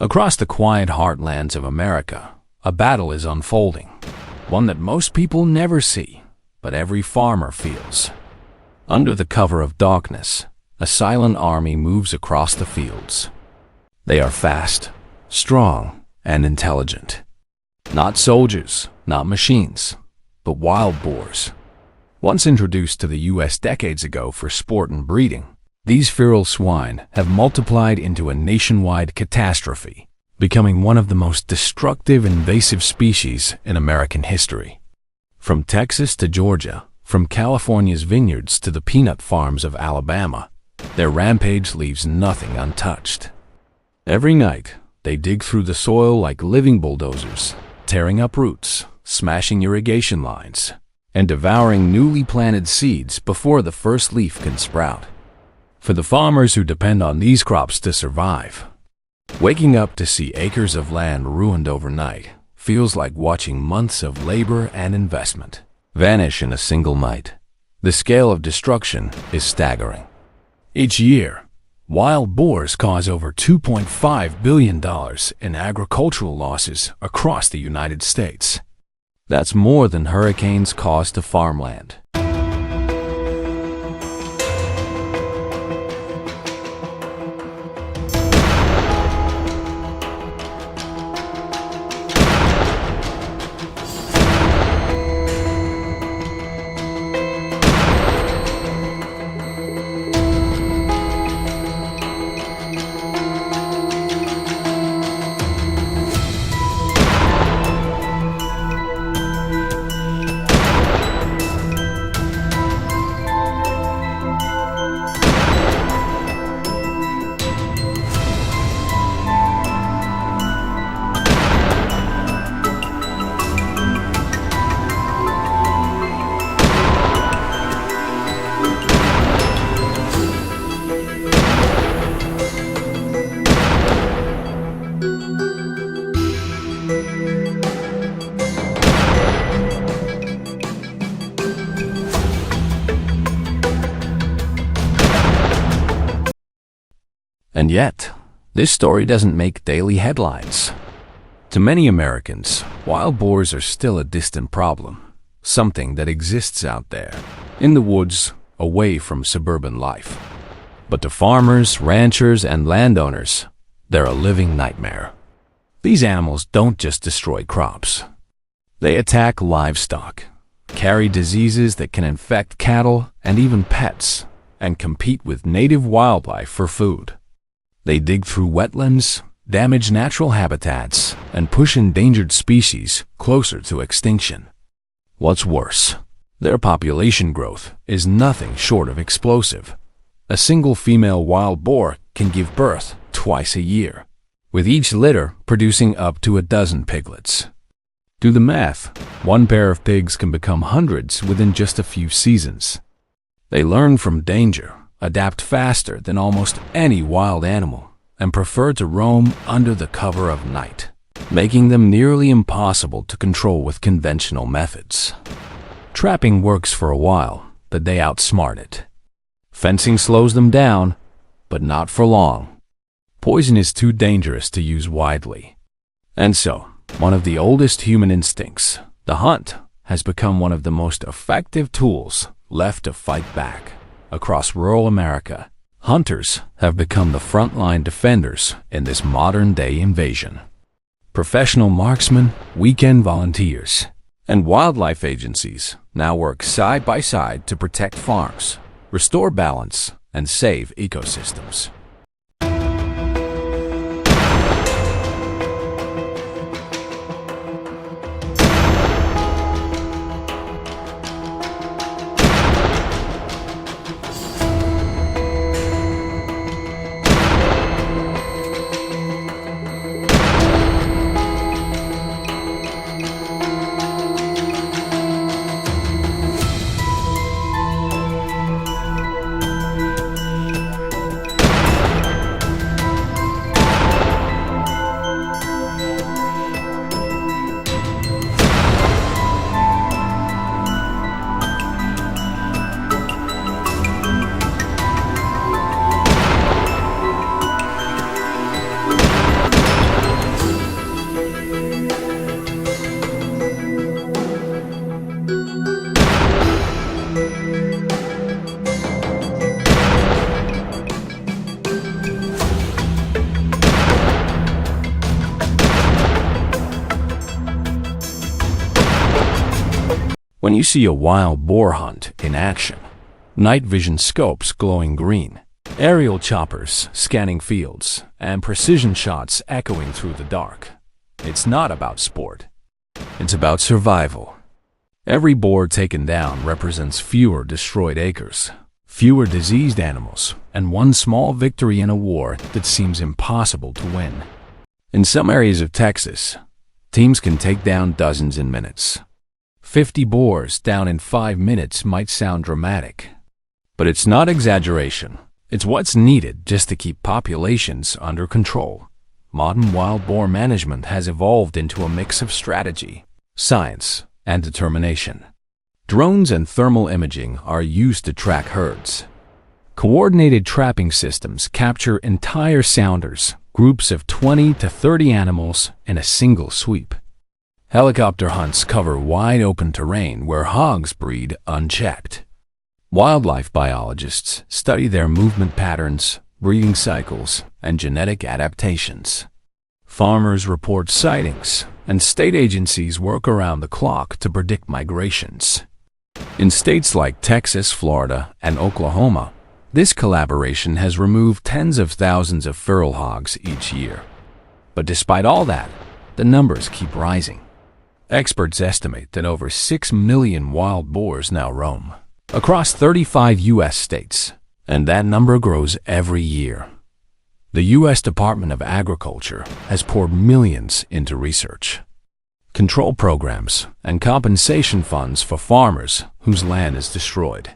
Across the quiet heartlands of America, a battle is unfolding, one that most people never see, but every farmer feels. Under the cover of darkness, a silent army moves across the fields. They are fast, strong, and intelligent. Not soldiers, not machines, but wild boars. Once introduced to the U.S. decades ago for sport and breeding, these feral swine have multiplied into a nationwide catastrophe, becoming one of the most destructive invasive species in American history. From Texas to Georgia, from California's vineyards to the peanut farms of Alabama, their rampage leaves nothing untouched. Every night, they dig through the soil like living bulldozers, tearing up roots, smashing irrigation lines, and devouring newly planted seeds before the first leaf can sprout. For the farmers who depend on these crops to survive, waking up to see acres of land ruined overnight feels like watching months of labor and investment vanish in a single night. The scale of destruction is staggering. Each year, wild boars cause over $2.5 billion in agricultural losses across the United States. That's more than hurricanes cause to farmland. And yet, this story doesn't make daily headlines. To many Americans, wild boars are still a distant problem, something that exists out there, in the woods, away from suburban life. But to farmers, ranchers, and landowners, they're a living nightmare. These animals don't just destroy crops. They attack livestock, carry diseases that can infect cattle and even pets, and compete with native wildlife for food. They dig through wetlands, damage natural habitats, and push endangered species closer to extinction. What's worse, their population growth is nothing short of explosive. A single female wild boar can give birth twice a year, with each litter producing up to a dozen piglets. Do the math. One pair of pigs can become hundreds within just a few seasons. They learn from danger, adapt faster than almost any wild animal, and prefer to roam under the cover of night, making them nearly impossible to control with conventional methods. Trapping works for a while, but they outsmart it. Fencing slows them down, but not for long. Poison is too dangerous to use widely. And so, one of the oldest human instincts, the hunt, has become one of the most effective tools left to fight back. Across rural America, hunters have become the frontline defenders in this modern-day invasion. Professional marksmen, weekend volunteers, and wildlife agencies now work side by side to protect farms, restore balance, and save ecosystems. When you see a wild boar hunt in action, night vision scopes glowing green, aerial choppers scanning fields, and precision shots echoing through the dark, it's not about sport. It's about survival. Every boar taken down represents fewer destroyed acres, fewer diseased animals, and one small victory in a war that seems impossible to win. In some areas of Texas, teams can take down dozens in minutes. 50 boars down in 5 minutes might sound dramatic, but it's not exaggeration. It's what's needed just to keep populations under control. Modern wild boar management has evolved into a mix of strategy, science, and determination. Drones and thermal imaging are used to track herds. Coordinated trapping systems capture entire sounders, groups of 20 to 30 animals in a single sweep. Helicopter hunts cover wide-open terrain where hogs breed unchecked. Wildlife biologists study their movement patterns, breeding cycles, and genetic adaptations. Farmers report sightings, and state agencies work around the clock to predict migrations. In states like Texas, Florida, and Oklahoma, this collaboration has removed tens of thousands of feral hogs each year. But despite all that, the numbers keep rising. Experts estimate that over 6 million wild boars now roam across 35 U.S. states, and that number grows every year. The U.S. Department of Agriculture has poured millions into research, control programs, and compensation funds for farmers whose land is destroyed.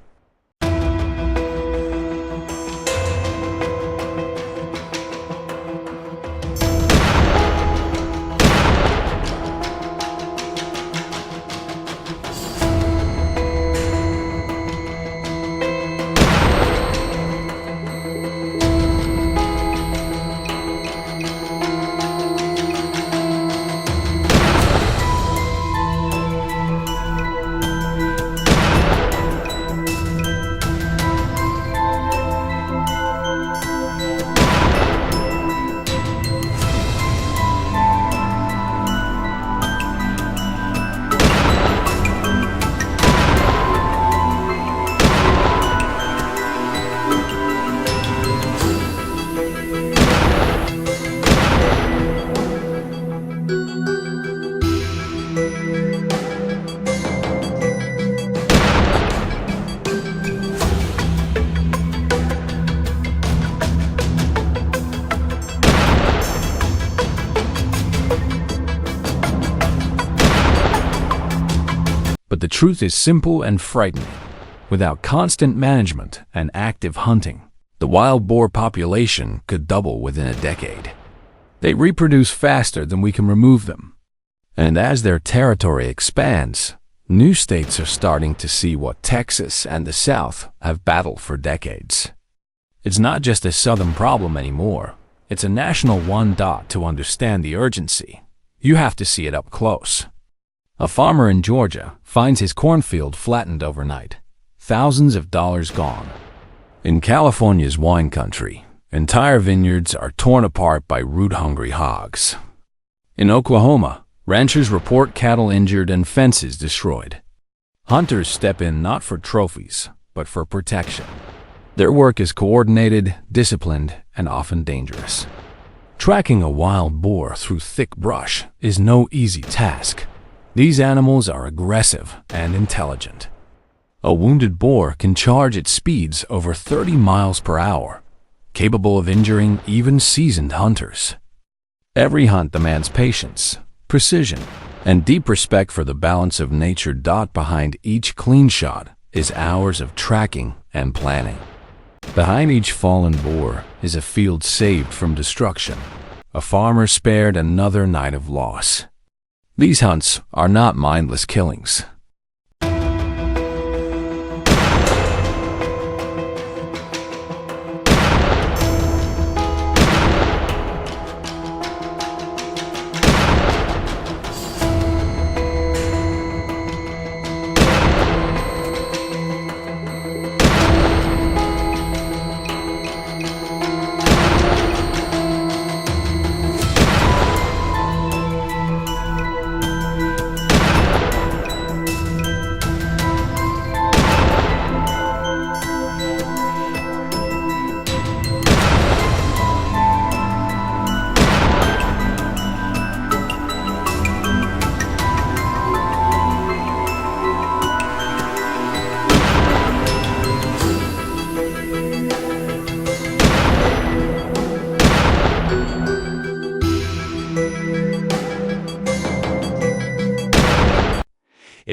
But the truth is simple and frightening. Without constant management and active hunting, the wild boar population could double within a decade. They reproduce faster than we can remove them. And as their territory expands, new states are starting to see what Texas and the South have battled for decades. It's not just a southern problem anymore. It's a national one. To understand the urgency, you have to see it up close. A farmer in Georgia finds his cornfield flattened overnight, thousands of dollars gone. In California's wine country, entire vineyards are torn apart by root-hungry hogs. In Oklahoma, ranchers report cattle injured and fences destroyed. Hunters step in not for trophies, but for protection. Their work is coordinated, disciplined, and often dangerous. Tracking a wild boar through thick brush is no easy task. These animals are aggressive and intelligent. A wounded boar can charge at speeds over 30 miles per hour, capable of injuring even seasoned hunters. Every hunt demands patience, precision, and deep respect for the balance of nature. Behind each clean shot is hours of tracking and planning. Behind each fallen boar is a field saved from destruction, a farmer spared another night of loss. These hunts are not mindless killings.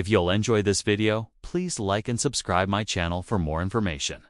If you'll enjoy this video, please like and subscribe my channel for more information.